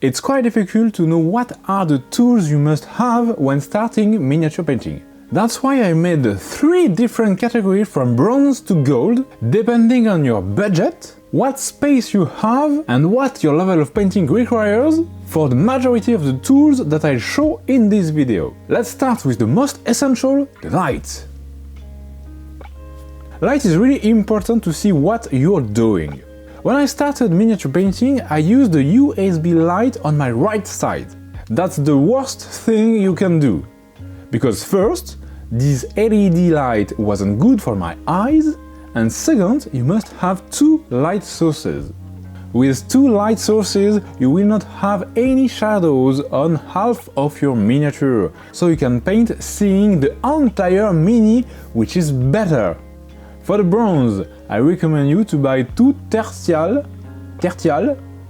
It's quite difficult to know what are the tools you must have when starting miniature painting. That's why I made 3 different categories from bronze to gold, depending on your budget, what space you have and what your level of painting requires for the majority of the tools that I show in this video. Let's start with the most essential, the light. Light is really important to see what you're doing. When I started miniature painting, I used a USB light on my right side. That's the worst thing you can do. Because first, this LED light wasn't good for my eyes, and second, you must have 2 light sources. With 2 light sources, you will not have any shadows on half of your miniature, so you can paint seeing the entire mini, which is better. For the bronze, I recommend you to buy 2 tertial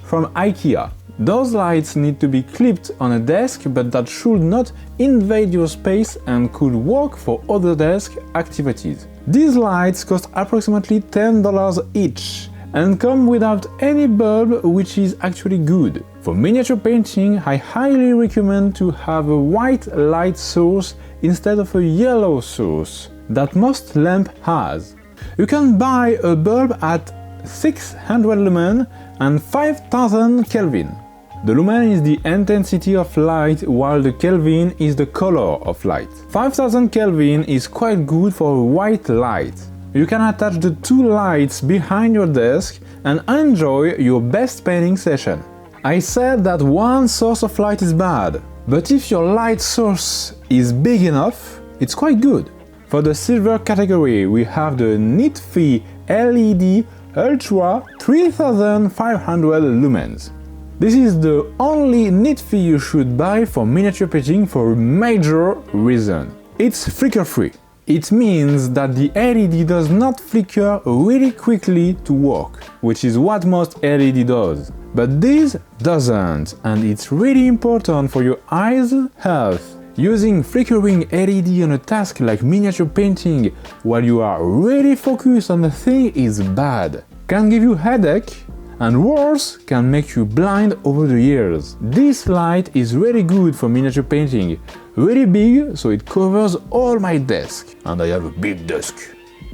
from IKEA. Those lights need to be clipped on a desk, but that should not invade your space and could work for other desk activities. These lights cost approximately $10 each and come without any bulb, which is actually good. For miniature painting, I highly recommend to have a white light source instead of a yellow source that most lamp has. You can buy a bulb at 600 lumen and 5000 Kelvin. The lumen is the intensity of light, while the Kelvin is the color of light. 5000 Kelvin is quite good for white light. You can attach the 2 lights behind your desk and enjoy your best painting session. I said that one source of light is bad, but if your light source is big enough, it's quite good. For the silver category, we have the Nitfi LED Ultra 3500 lumens. This is the only Nitfi you should buy for miniature painting for a major reason. It's flicker-free. It means that the LED does not flicker really quickly to work, which is what most LED does. But this doesn't, and it's really important for your eyes' health. Using flickering LED on a task like miniature painting while you are really focused on the thing is bad. Can give you headache, and worse, can make you blind over the years. This light is really good for miniature painting, really big, so it covers all my desk, and I have a big desk.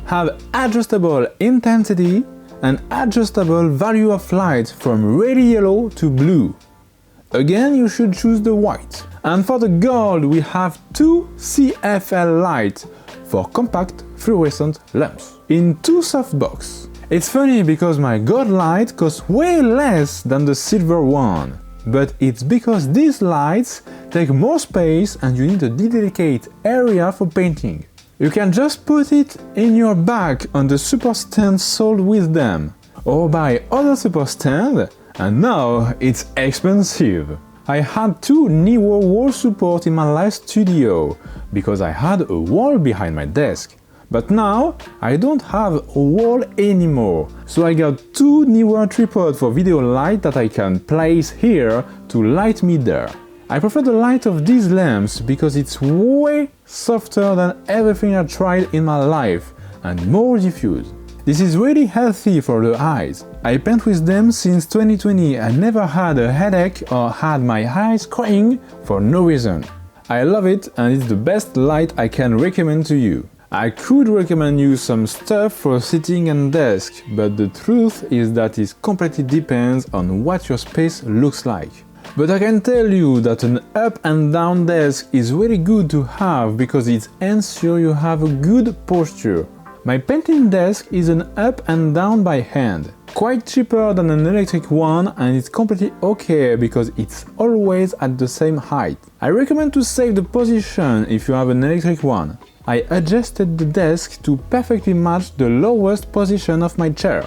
Have adjustable intensity and adjustable value of light from really yellow to blue. Again, you should choose the white. And for the gold, we have 2 CFL lights for compact fluorescent lamps in 2 softbox. It's funny because my gold light costs way less than the silver one, but it's because these lights take more space and you need a dedicated area for painting. You can just put it in your bag on the super stand sold with them, or buy other super stand, and now it's expensive. I had 2 newer wall support in my last studio, because I had a wall behind my desk. But now, I don't have a wall anymore, so I got 2 newer tripods for video light that I can place here to light me there. I prefer the light of these lamps because it's way softer than everything I tried in my life and more diffuse. This is really healthy for the eyes. I paint with them since 2020 and never had a headache or had my eyes crying for no reason. I love it and it's the best light I can recommend to you. I could recommend you some stuff for sitting and desk, but the truth is that it completely depends on what your space looks like. But I can tell you that an up and down desk is really good to have because it ensures you have a good posture. My painting desk is an up and down by hand, quite cheaper than an electric one, and it's completely okay because it's always at the same height. I recommend to save the position if you have an electric one. I adjusted the desk to perfectly match the lowest position of my chair.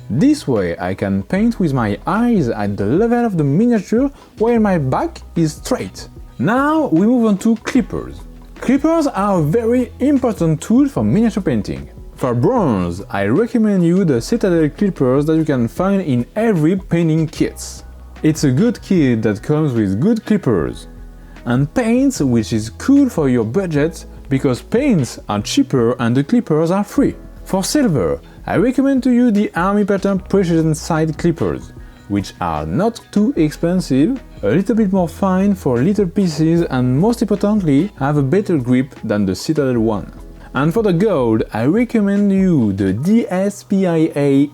This way I can paint with my eyes at the level of the miniature while my back is straight. Now we move on to clippers. Clippers are a very important tool for miniature painting. For bronze, I recommend you the Citadel clippers that you can find in every painting kit. It's a good kit that comes with good clippers. And paints, which is cool for your budget because paints are cheaper and the clippers are free. For silver, I recommend to you the Army Pattern Precision Side Clippers. which are not too expensive, a little bit more fine for little pieces, and most importantly, have a better grip than the Citadel one. And for the gold, I recommend you the DSPIA-E,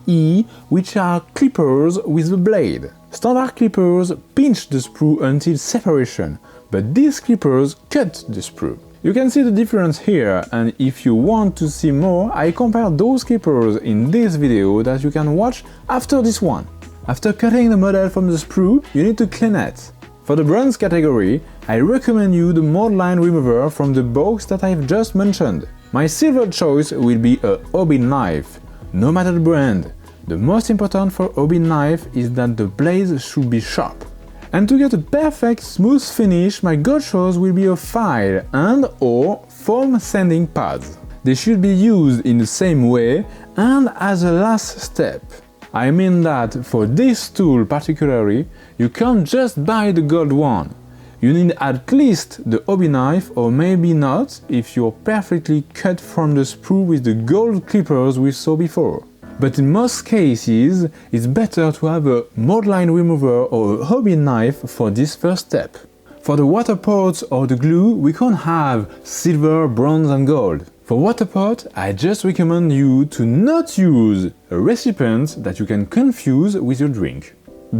which are clippers with a blade. Standard clippers pinch the sprue until separation, but these clippers cut the sprue. You can see the difference here, and if you want to see more, I compare those clippers in this video that you can watch after this one. After cutting the model from the sprue, you need to clean it. For the bronze category, I recommend you the mold line remover from the box that I've just mentioned. My silver choice will be a hobby knife, no matter the brand. The most important for hobby knife is that the blades should be sharp. And to get a perfect smooth finish, my gold choice will be a file and/or foam sanding pads. They should be used in the same way and as a last step. I mean that for this tool particularly, you can't just buy the gold one. You need at least the hobby knife, or maybe not if you're perfectly cut from the sprue with the gold clippers we saw before. But in most cases, it's better to have a mold line remover or a hobby knife for this first step. For the water pot or the glue, we can't have silver, bronze and gold. For water pot, I just recommend you to not use a recipient that you can confuse with your drink.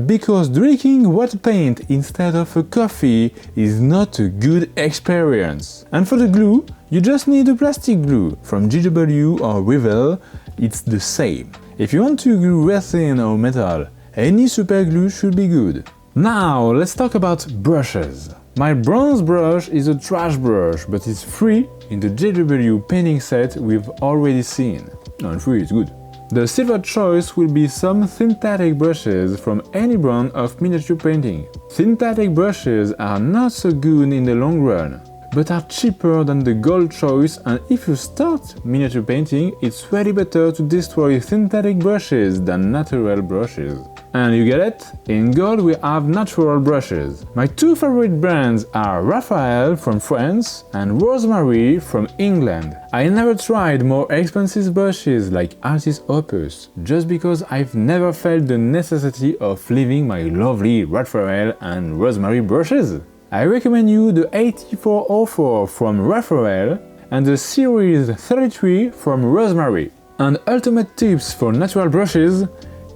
Because drinking wet paint instead of a coffee is not a good experience. And for the glue, you just need a plastic glue from GW or Revell, it's the same. If you want to glue resin or metal, any super glue should be good. Now let's talk about brushes. My bronze brush is a trash brush, but it's free in the GW painting set we've already seen. And free is good. The silver choice will be some synthetic brushes from any brand of miniature painting. Synthetic brushes are not so good in the long run, but are cheaper than the gold choice, and if you start miniature painting, it's really better to destroy synthetic brushes than natural brushes. And you get it? In gold we have natural brushes. My two favorite brands are Raphael from France and Rosemary from England. I never tried more expensive brushes like Artist Opus, just because I've never felt the necessity of leaving my lovely Raphael and Rosemary brushes. I recommend you the 8404 from Raphael and the Series 33 from Rosemary. And ultimate tips for natural brushes: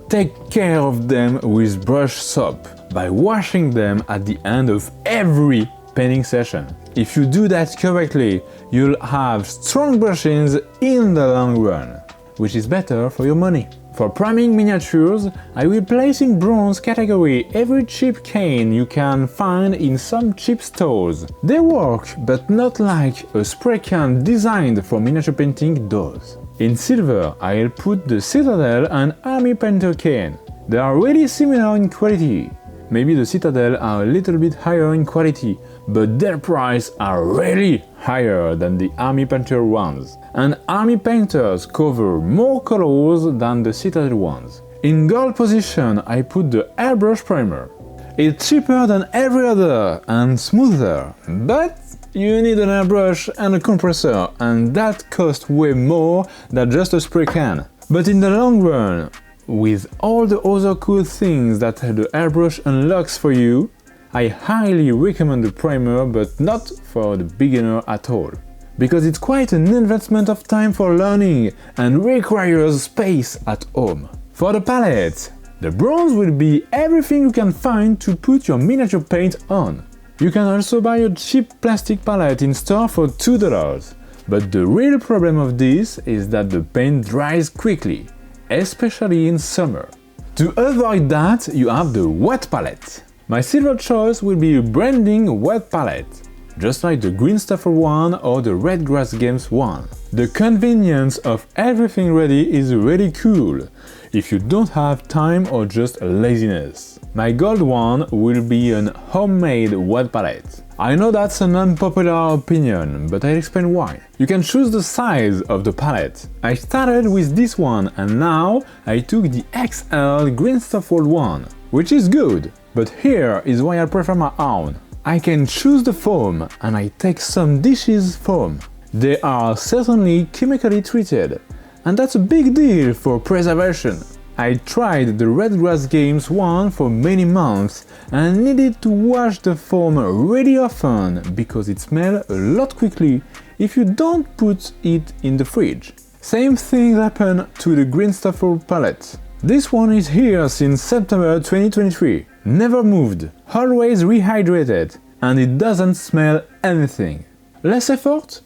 take care of them with brush soap by washing them at the end of every painting session. If you do that correctly, you'll have strong brushes in the long run, which is better for your money. For priming miniatures, I will place in bronze category every cheap cane you can find in some cheap stores. They work, but not like a spray can designed for miniature painting does. In silver, I'll put the Citadel and Army Painter cane. They are really similar in quality. Maybe the Citadel are a little bit higher in quality, but their price are really higher than the Army Painter ones. And Army Painters cover more colors than the Citadel ones. In gold position, I put the Airbrush primer. It's cheaper than every other and smoother, but you need an airbrush and a compressor, and that costs way more than just a spray can. But in the long run, with all the other cool things that the airbrush unlocks for you, I highly recommend the primer, but not for the beginner at all. Because it's quite an investment of time for learning and requires space at home. For the palette, the bronze will be everything you can find to put your miniature paint on. You can also buy a cheap plastic palette in store for $2, but the real problem of this is that the paint dries quickly, especially in summer. To avoid that, you have the wet palette. My silver choice will be a branding wet palette, just like the Green Stuffer one or the Red Grass Games one. The convenience of everything ready is really cool, if you don't have time or just laziness. My gold one will be an homemade wet palette. I know that's an unpopular opinion, but I'll explain why. You can choose the size of the palette. I started with this one and now I took the XL Green Stuffer one, which is good, but here is why I prefer my own. I can choose the foam and I take some dishes foam. They are certainly chemically treated, and that's a big deal for preservation. I tried the Red Grass Games one for many months and needed to wash the foam really often because it smells a lot quickly if you don't put it in the fridge. Same thing happened to the Green Staffel palette. This one is here since September 2023, never moved, always rehydrated, and it doesn't smell anything. Less effort?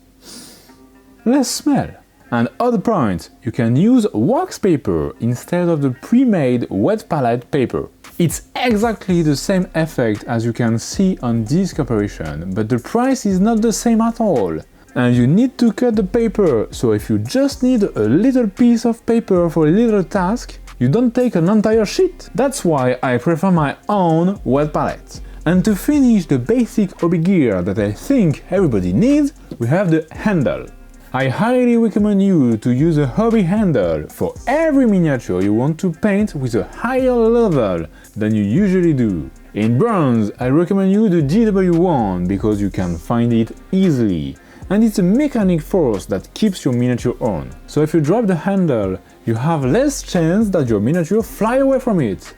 Less smell. And other point, you can use wax paper instead of the pre-made wet palette paper. It's exactly the same effect as you can see on this comparison, but the price is not the same at all. And you need to cut the paper, so if you just need a little piece of paper for a little task, you don't take an entire sheet. That's why I prefer my own wet palette. And to finish the basic hobby gear that I think everybody needs, we have the handle. I highly recommend you to use a hobby handle for every miniature you want to paint with a higher level than you usually do. In bronze, I recommend you the GW1 because you can find it easily, and it's a mechanic force that keeps your miniature on. So if you drop the handle, you have less chance that your miniature fly away from it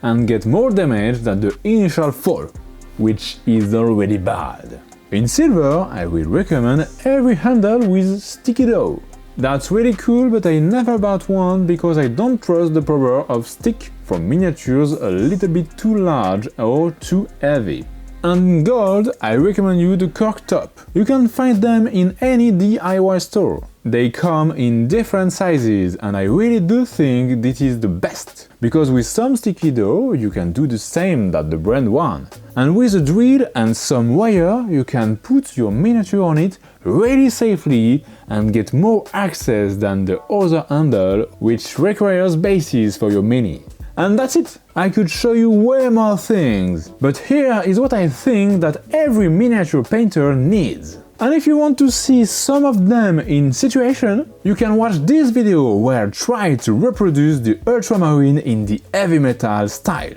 and get more damage than the initial fall, which is already bad. In silver, I will recommend every handle with sticky dough. That's really cool, but I never bought one because I don't trust the power of stick from miniatures a little bit too large or too heavy. And in gold, I recommend you the cork top. You can find them in any DIY store. They come in different sizes and I really do think this is the best. Because with some sticky dough, you can do the same that the brand one. And with a drill and some wire, you can put your miniature on it really safely and get more access than the other handle, which requires bases for your mini. And that's it! I could show you way more things, but here is what I think that every miniature painter needs. And if you want to see some of them in situation, you can watch this video where I try to reproduce the ultramarine in the heavy metal style.